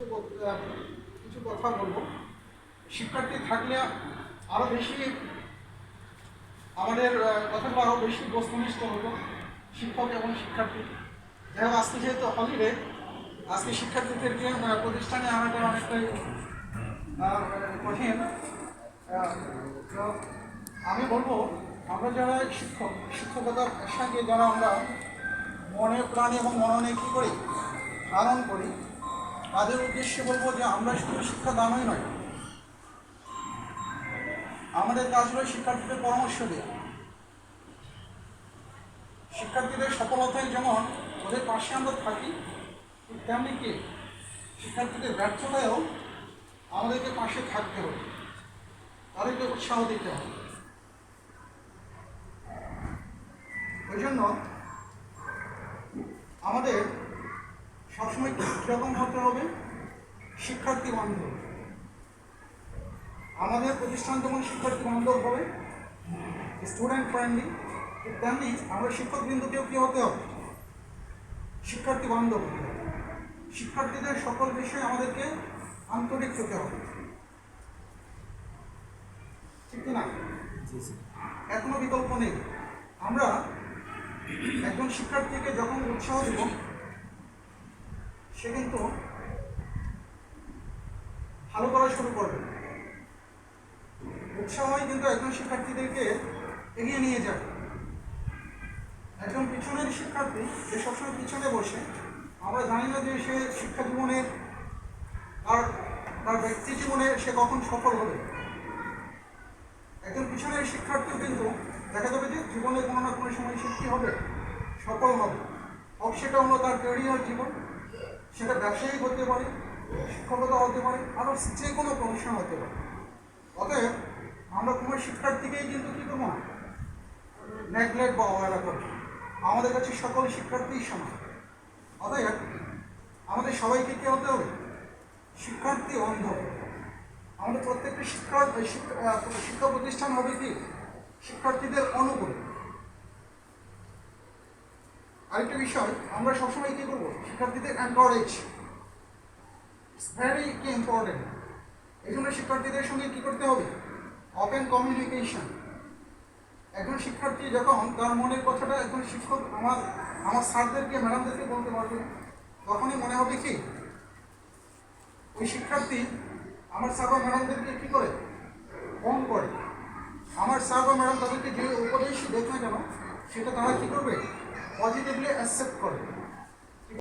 কিছু কথা বলবো। শিক্ষার্থী থাকলে আরো বেশি আমাদের কথাগুলো আরো বেশি বস্তুনিষ্ঠ হতো, শিক্ষক এবং শিক্ষার্থী। যাই হোক, আজকে যেহেতু হলিডে, আজকে শিক্ষার্থীদেরকে প্রতিষ্ঠানে আনাটা অনেকটাই কঠিন। তো আমি বলবো, আমরা যারা শিক্ষকতার সঙ্গে যারা আমরা মনে প্রাণে এবং মননে কী করি, ধারণ করি, তাদের উদ্দেশ্যে বলবো যে আমরা শুধু শিক্ষাদানই নয়, আমাদের কাজ হলো শিক্ষার্থীদের পরামর্শ দেওয়া। শিক্ষার্থীদের সফলতায় যেমন ওদের পাশে আমরা থাকি, তেমনি কি শিক্ষার্থীদের ব্যর্থতায়ও আমাদেরকে পাশে থাকতে হবে, তাদেরকে উৎসাহ দিতে হবে। ওই জন্য আমাদের সবসময় কীরকম হতে হবে, শিক্ষার্থী বান্ধব। আমাদের প্রতিষ্ঠান যেমন শিক্ষার্থী বান্ধব হবে, স্টুডেন্ট ফ্রেন্ডলি, তেমনি আমরা শিক্ষকবৃন্দকেও কী হতে হবে, শিক্ষার্থী বান্ধব হতে হবে। শিক্ষার্থীদের সকল বিষয়ে আমাদেরকে আন্তরিক হতে হবে, ঠিক কিনা? এর কোনো বিকল্প নেই। আমরা একজন শিক্ষার্থীকে যখন উৎসাহ দেব, সে কিন্তু ভালো করা শুরু করবে। উৎসাহই কিন্তু একজন শিক্ষার্থীদেরকে এগিয়ে নিয়ে যাবে। একজন পিছনের শিক্ষার্থী যে সবসময় পিছনে বসে, আমরা জানি না যে সে শিক্ষা জীবনের তার ব্যক্তি জীবনে সে কখন সফল হবে। একজন পিছনের শিক্ষার্থীও কিন্তু দেখা যাবে যে জীবনে কোনো না কোনো সময় সে কী হবে, সফল হবে। হোক সেটা হলো তার ক্যারিয়ার জীবন, সেটা ব্যবসায়ী হতে পারে, শিক্ষকতা হতে পারে, আরও যে কোনো প্রফেশন হতে পারে। অতএব আমরা কোনো শিক্ষার্থীকেই কিন্তু কী করবো না, নেগলেক্ট বা অবহেলা করবো। আমাদের কাছে সকল শিক্ষার্থীই সমান। অতএব আমাদের সবাইকে কী হতে হবে, শিক্ষার্থী বান্ধব। আমাদের প্রত্যেকটি শিক্ষা প্রতিষ্ঠান হবে কি শিক্ষার্থীদের অনুকূল। আরেকটা বিষয়, আমরা সবসময় কী করবো, শিক্ষার্থীদের এনকারেজ, ভেরি কি ইম্পর্টেন্ট। এই জন্য শিক্ষার্থীদের সঙ্গে কী করতে হবে, ওপেন কমিউনিকেশন। একজন শিক্ষার্থী যখন তার মনের কথাটা একজন শিক্ষক আমার স্যারদেরকে ম্যাডামদেরকে বলতে পারবে, তখনই মনে হবে কি ওই শিক্ষার্থী আমার স্যার বা ম্যাডামদেরকে কী করে, ফোন করে। আমার স্যার বা ম্যাডাম তাদেরকে যে উপদেশ দেখ না কেন, সেটা তারা কী করবে, পজিটিভলি অ্যাকসেপ্ট করে।